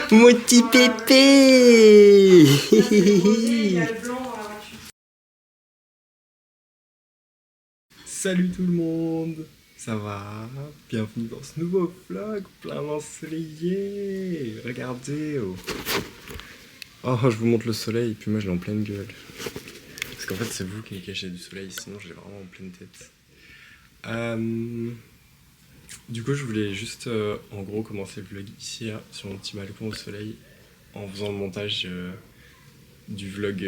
Mon petit pépé. Salut tout le monde, ça va? Bienvenue dans ce nouveau vlog plein ensoleillé. Regardez. Oh, je vous montre le soleil, puis moi je l'ai en pleine gueule. Parce qu'en fait c'est vous qui me cachez du soleil, sinon je l'ai vraiment en pleine tête. Du coup je voulais juste en gros commencer le vlog ici sur mon petit balcon au soleil en faisant le montage du vlog.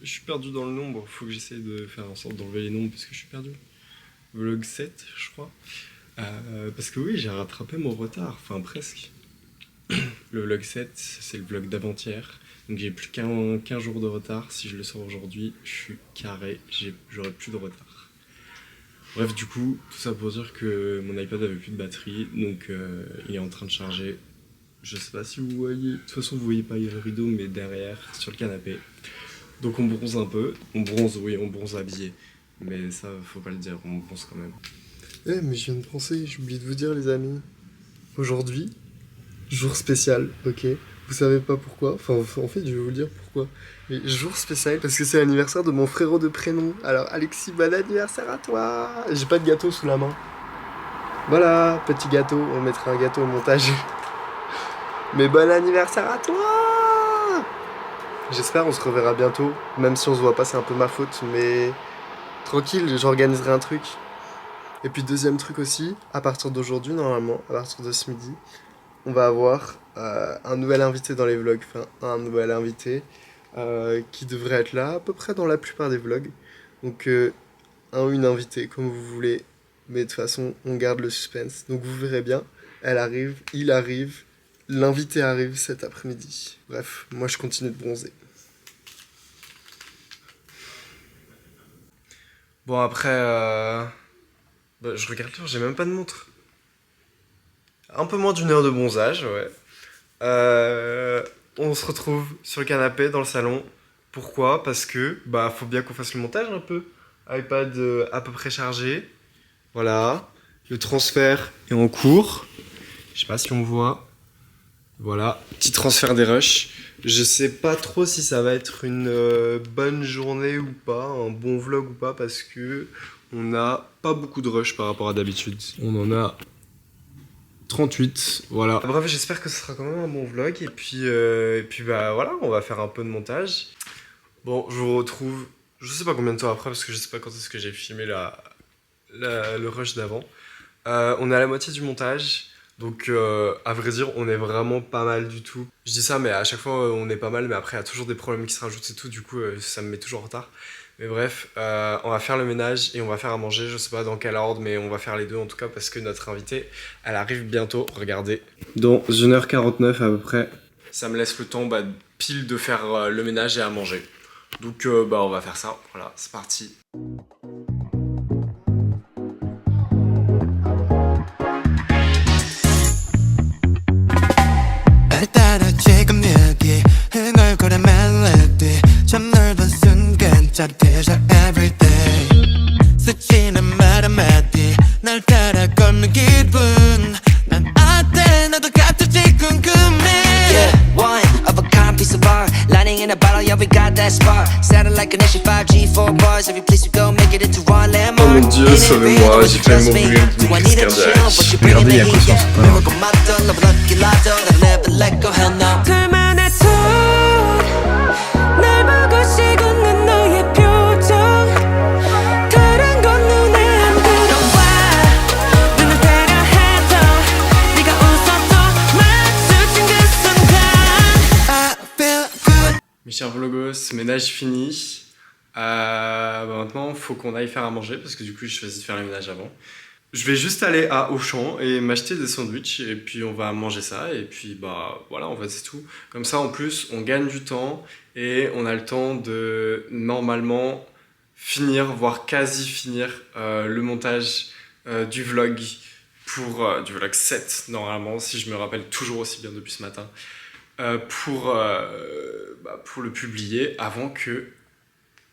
Je suis perdu dans le nombre, faut que j'essaie de faire en sorte d'enlever les nombres parce que je suis perdu. Vlog 7 je crois. Parce que oui j'ai rattrapé mon retard, enfin presque. Le vlog 7 c'est le vlog d'avant-hier. Donc j'ai plus qu'un jour de retard. Si je le sors aujourd'hui, je suis carré, j'aurai plus de retard. Bref, du coup, tout ça pour dire que mon iPad avait plus de batterie, donc il est en train de charger. Je sais pas si vous voyez, de toute façon vous voyez pas le rideau, mais derrière, sur le canapé. Donc on bronze un peu, on bronze habillé. Mais ça, faut pas le dire, on bronze quand même. Eh mais je viens de penser, j'ai oublié de vous dire les amis. Aujourd'hui, jour spécial, ok? Vous savez pas pourquoi, enfin en fait je vais vous le dire pourquoi. Mais jour spécial parce que c'est l'anniversaire de mon frérot de prénom. Alors Alexis, bon anniversaire à toi. J'ai pas de gâteau sous la main. Voilà, petit gâteau, on mettra un gâteau au montage. Mais bon anniversaire à toi. J'espère on se reverra bientôt. Même si on se voit pas, c'est un peu ma faute. Mais tranquille, j'organiserai un truc. Et puis deuxième truc aussi, à partir d'aujourd'hui normalement, à partir de ce midi, on va avoir un nouvel invité dans les vlogs, enfin un nouvel invité qui devrait être là à peu près dans la plupart des vlogs. Donc un ou une invitée comme vous voulez, mais de toute façon on garde le suspense. Donc vous verrez bien, elle arrive, il arrive, l'invité arrive cet après-midi. Bref, moi je continue de bronzer. Bon après, je regarde l'heure, j'ai même pas de montre. Un peu moins d'une heure de bronzage, ouais. On se retrouve sur le canapé dans le salon. Pourquoi? Parce que faut bien qu'on fasse le montage un peu. iPad à peu près chargé. Voilà. Le transfert est en cours. Je sais pas si on voit. Voilà. Petit transfert des rushs. Je sais pas trop si ça va être une bonne journée ou pas, un bon vlog ou pas, parce que on n'a pas beaucoup de rushs par rapport à d'habitude. On en a 38, voilà. Bref, j'espère que ce sera quand même un bon vlog. Et puis voilà, on va faire un peu de montage. Bon, je vous retrouve, je sais pas combien de temps après, parce que je sais pas quand est-ce que j'ai filmé le rush d'avant. On est à la moitié du montage. Donc, à vrai dire, on est vraiment pas mal du tout. Je dis ça, mais à chaque fois, on est pas mal. Mais après, il y a toujours des problèmes qui se rajoutent et tout. Du coup, ça me met toujours en retard. Mais bref, on va faire le ménage et on va faire à manger, je sais pas dans quel ordre, mais on va faire les deux en tout cas parce que notre invitée, elle arrive bientôt, regardez. Dans 1h49 à peu près. Ça me laisse le temps pile de faire le ménage et à manger. Donc on va faire ça, voilà, c'est parti. Every day 스치는 말 한마디 날 따라 걷는 기분 난 어때 너도 같을지 궁금해 Yeah, one of a kind piece of art Lining in a bottle, yeah we got that spark Sounding like an issue 5G, 4 bars Every place we go, make it into one landmark Oh mon dieu, sauvez-moi, j'ai failli mourir d'une crise cardiaque. Regardez, il y a quoi sur ce pain? Mes chers vlogos, ménage fini. Maintenant, il faut qu'on aille faire à manger parce que du coup, j'ai choisi de faire le ménage avant. Je vais juste aller à Auchan et m'acheter des sandwichs et puis on va manger ça et puis voilà, en fait c'est tout. Comme ça, en plus, on gagne du temps et on a le temps de normalement finir, voire quasi finir le montage du vlog du vlog 7 normalement, si je me rappelle toujours aussi bien depuis ce matin. Pour le publier avant que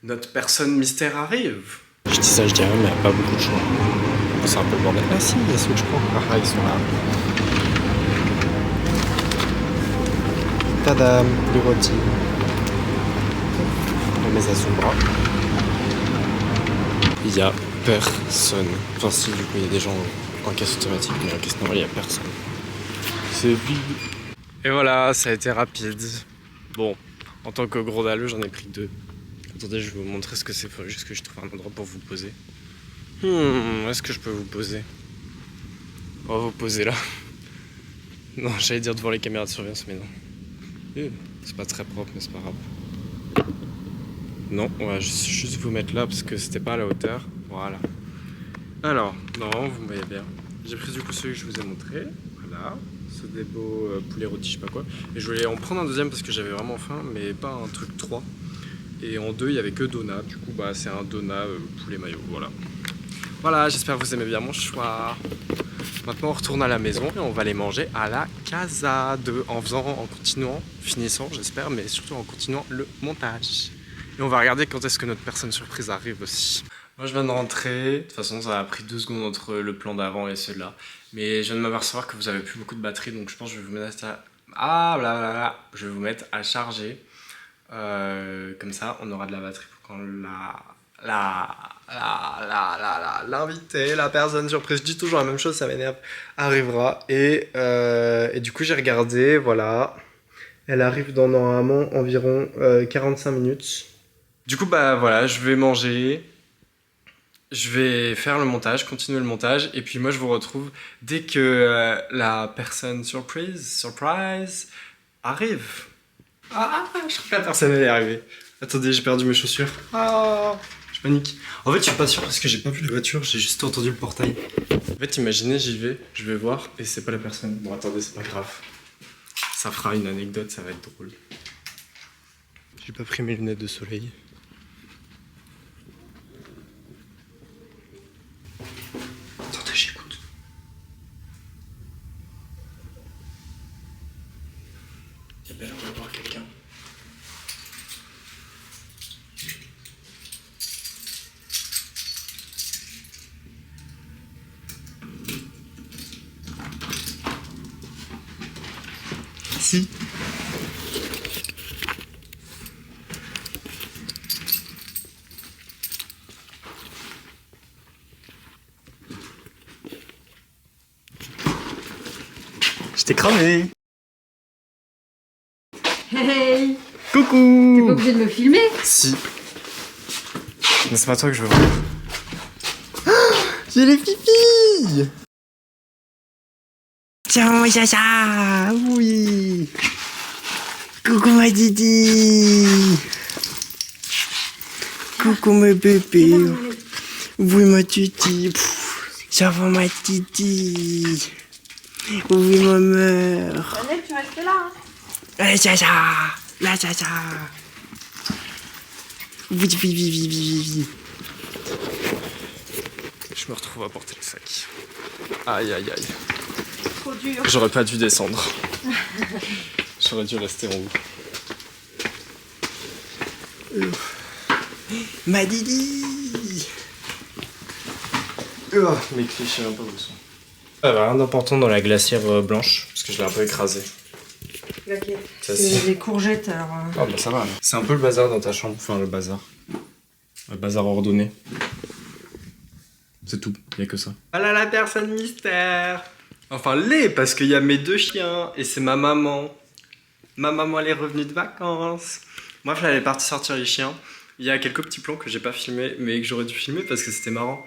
notre personne mystère arrive. Je dis ça, je dis rien, mais il n'y a pas beaucoup de choix. C'est un peu le bordel. Ah si, il y a Switch Pro. Ah, ils sont là. Tadam, les rôtis. La mesa sombra. Il y a personne. Enfin si, du coup il y a des gens en caisse automatique, mais en caisse normale il y a personne. C'est vide. Et voilà, ça a été rapide. Bon, en tant que gros dalleux, j'en ai pris 2. Attendez, je vais vous montrer ce que c'est. Faut juste que je trouve un endroit pour vous poser. Où est-ce que je peux vous poser? On va vous poser là. Non, j'allais dire devant les caméras de surveillance, mais non. C'est pas très propre, mais c'est pas grave. Non, on va juste vous mettre là parce que c'était pas à la hauteur. Voilà. Alors, non, vous me voyez bien. J'ai pris du coup celui que je vous ai montré. Voilà. Ce des beaux poulet rôti, je sais pas quoi. Et je voulais en prendre un deuxième parce que j'avais vraiment faim, mais pas un truc 3. Et en 2, il y avait que donat. Du coup, bah, c'est un donat poulet mayo. Voilà. Voilà, j'espère que vous aimez bien mon choix. Maintenant, on retourne à la maison et on va les manger à la casa en continuant, finissant, j'espère, mais surtout en continuant le montage. Et on va regarder quand est-ce que notre personne surprise arrive aussi. Moi, je viens de rentrer. De toute façon, ça a pris 2 secondes entre le plan d'avant et celui-là. Mais je viens de m'apercevoir que vous avez plus beaucoup de batterie, donc je pense que je vais vous mettre à... Ah, blablabla. Je vais vous mettre à charger. Comme ça, on aura de la batterie pour quand l'invité, la personne surprise, je dis toujours la même chose, ça m'énerve, arrivera. Et du coup, j'ai regardé, voilà. Elle arrive dans normalement environ 45 minutes. Du coup, bah voilà, je vais manger. Je vais faire le montage, continuer le montage. Et puis moi, je vous retrouve dès que la personne surprise arrive. Ah, je crois que la personne elle est arrivée. Attendez, j'ai perdu mes chaussures. Ah, je panique. En fait, je suis pas sûr parce que j'ai pas vu la voiture, j'ai juste entendu le portail. En fait, imaginez, j'y vais, je vais voir et c'est pas la personne. Bon, attendez, c'est pas grave. Ça fera une anecdote, ça va être drôle. J'ai pas pris mes lunettes de soleil. Attendez, j'écoute. Il y a bien l'air d'avoir quelqu'un. Si. Je t'ai cramé. Hey! Coucou! T'es pas obligé de me filmer? Si. Mais c'est pas toi que je veux voir. J'ai les pipis! Tiens, mon chacha! Oui! Coucou ma Didi! Coucou mes bébés! Oui ma Didi! Ça va ma Didi! Oui ma mère! Daniel, tu restes là, hein? La chacha! La chacha! Oui, oui, oui, oui, oui, oui. Je me retrouve à porter le sac. Aïe, aïe, aïe. Trop dur. J'aurais pas dû descendre. J'aurais dû rester en haut. Ma Didi! Mes clés, je sais même pas où elles sont. Ça va, rien d'important dans la glacière blanche, parce que je l'ai un peu écrasée. Laquelle? Ça, C'est des courgettes, alors... Ah bah ça va. C'est un peu le bazar dans ta chambre. Enfin, le bazar. Le bazar ordonné. C'est tout, y a que ça. Voilà la personne mystère. Enfin, parce qu'il y a mes 2 chiens et c'est ma maman. Ma maman, elle est revenue de vacances. Bref, elle est partie sortir les chiens. Il y a quelques petits plans que j'ai pas filmés, mais que j'aurais dû filmer parce que c'était marrant.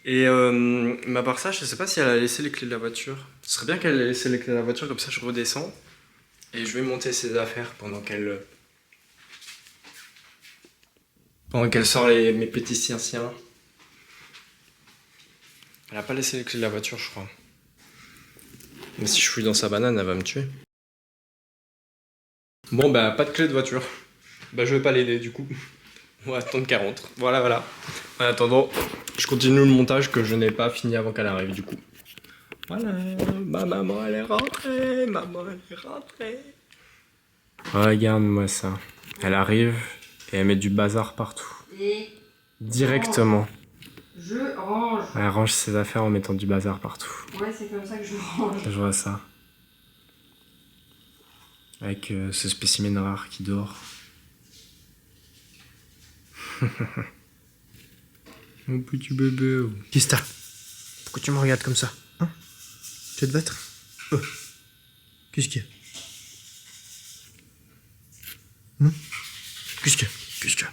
Et mais à part ça, je sais pas si elle a laissé les clés de la voiture. Ce serait bien qu'elle ait laissé les clés de la voiture, comme ça je redescends. Et je vais monter ses affaires pendant qu'elle sort mes petits siens. Elle a pas laissé les clés de la voiture, je crois. Mais si je fouille dans sa banane, elle va me tuer. Bon bah pas de clé de voiture. Bah je vais pas l'aider du coup. On va attendre qu'elle rentre. Voilà. En attendant, je continue le montage que je n'ai pas fini avant qu'elle arrive du coup. Voilà, ma maman elle est rentrée, Regarde-moi ça. Elle arrive et elle met du bazar partout. Et Directement. je range. Elle range ses affaires en mettant du bazar partout. Ouais, c'est comme ça que je range. Je vois ça. Avec ce spécimen rare qui dort. Mon petit bébé. Qu'est-ce que t'as? Pourquoi tu me regardes comme ça? Hein? Tu veux te battre? Oh. Qu'est-ce qu'il y a? Qu'est-ce qu'il y a? Qu'est-ce qu'il y a?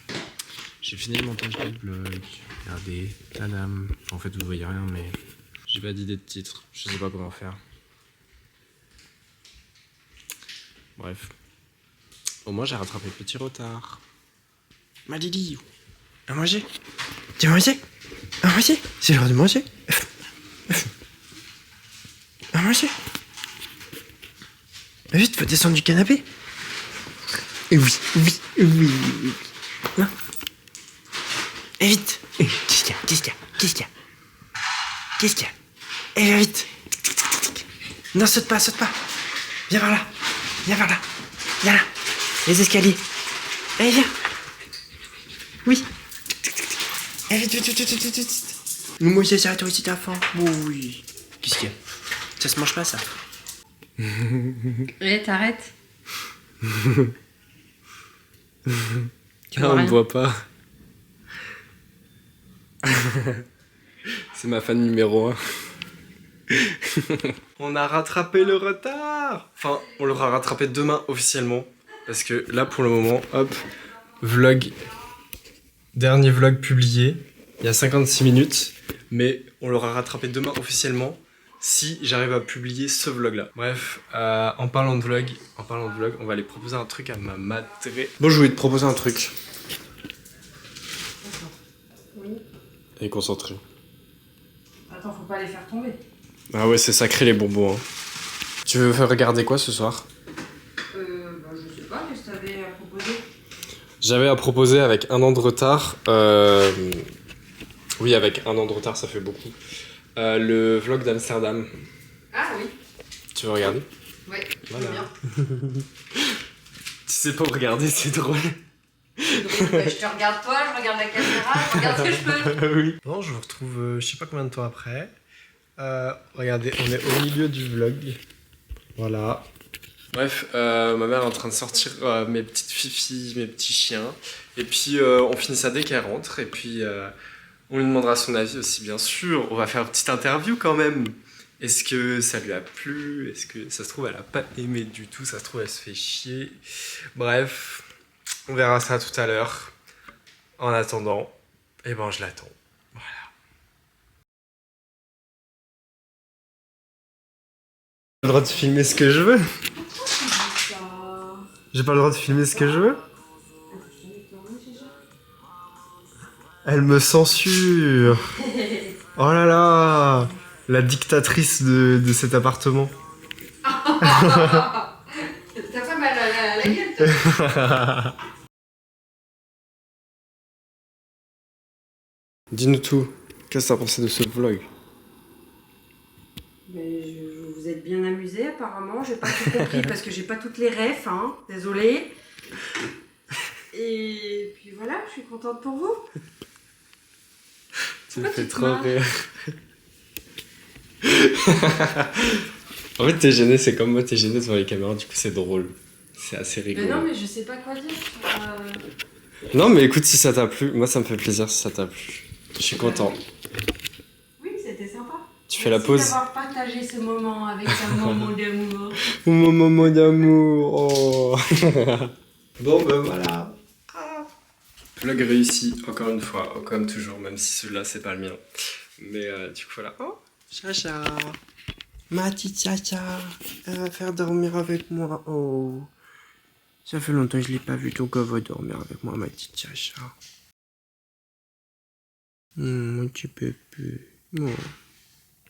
J'ai fini le montage du vlog. Regardez, tadam. En fait, vous ne voyez rien, mais j'ai pas d'idée de titre. Je sais pas comment faire. Bref. Au moins, j'ai rattrapé le petit retard. Ma Lily, à manger? Tu veux manger? À manger? C'est l'heure de manger? À manger? Vite, faut descendre du canapé. Et oui. Non. Et vite. Qu'est-ce qu'il y a? Qu'est-ce qu'il y a? Et vite. Non, saute pas. Viens par là. Viens là. Les escaliers. Allez, viens. Oui. Et vite. Moi, j'ai ça, toi aussi, t'as faim. Oui. Qu'est-ce qu'il y a? Ça se mange pas, ça. Et t'arrêtes. On me voit pas. C'est ma fan numéro 1. On a rattrapé le retard. Enfin, on l'aura rattrapé demain officiellement. Parce que là, pour le moment, hop, vlog. Dernier vlog publié. Il y a 56 minutes. Mais on l'aura rattrapé demain officiellement. Si j'arrive à publier ce vlog là. Bref, en parlant de vlog, on va aller proposer un truc à ma madré. Bon, je voulais te proposer un truc. Oui. Et concentré. Attends, faut pas les faire tomber. Ah ouais, c'est sacré les bonbons. Hein. Tu veux faire regarder quoi ce soir? Je sais pas, qu'est-ce que t'avais à proposer? J'avais à proposer avec un an de retard. Oui, avec un an de retard, ça fait beaucoup. Le vlog d'Amsterdam. Ah oui. Tu veux regarder? Ouais, Voilà. bien. Tu sais pas regarder, c'est drôle. Je te regarde toi, je regarde la caméra, je regarde ce que je peux. Oui. Bon, je vous retrouve je sais pas combien de temps après. Regardez, on est au milieu du vlog. Voilà. Bref, ma mère est en train de sortir mes petites fifis, mes petits chiens. Et puis on finit ça dès qu'elle rentre. Et puis on lui demandera son avis aussi, bien sûr. On va faire une petite interview quand même. Est-ce que ça lui a plu? Est-ce que ça se trouve, elle a pas aimé du tout? Ça se trouve, elle se fait chier. Bref, on verra ça tout à l'heure. En attendant, eh ben je l'attends. Voilà. J'ai pas le droit de filmer ce que je veux. J'ai pas le droit de filmer ce que je veux. Elle me censure. Oh là là. La dictatrice de cet appartement. T'as pas mal à la gueule, toi. Dis-nous tout. Qu'est-ce que t'as pensé de ce vlog? Vous êtes bien amusés apparemment, j'ai pas tout compris parce que j'ai pas toutes les refs, hein, désolée. Et puis voilà, je suis contente pour vous. Tu me Pourquoi fais tu te trop marres? rire. En fait, t'es gêné, c'est comme moi, t'es gêné devant les caméras, du coup, c'est drôle. C'est assez rigolo. Mais non, mais je sais pas quoi dire. Non, mais écoute, si ça t'a plu, moi, ça me fait plaisir si ça t'a plu. Je suis content. Oui, c'était sympa. Tu fais la pause. Merci d'avoir partagé ce moment avec un moment d'amour. Mon moment d'amour. Oh. Bon, ben voilà. Vlog réussi, encore une fois, comme toujours, même si celui-là, c'est pas le mien. Mais du coup, voilà. Oh, Chacha. Ma petite Chacha. Elle va faire dormir avec moi. Oh. Ça fait longtemps que je l'ai pas vu, donc elle va dormir avec moi, ma petite Chacha. Mon petit bébé. Oh.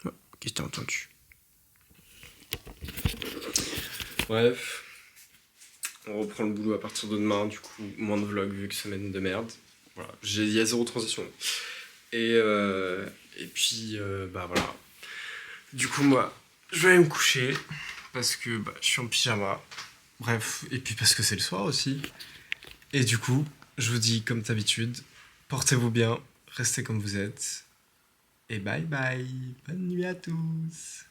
Oh, qu'est-ce que t'as entendu? Bref. On reprend le boulot à partir de demain, du coup, moins de vlog vu que semaine de merde. Voilà, il y a zéro transition. Et puis, bah voilà. Du coup, moi, je vais aller me coucher parce que bah, je suis en pyjama. Bref, et puis parce que c'est le soir aussi. Et du coup, je vous dis comme d'habitude, portez-vous bien, restez comme vous êtes. Et bye bye, bonne nuit à tous.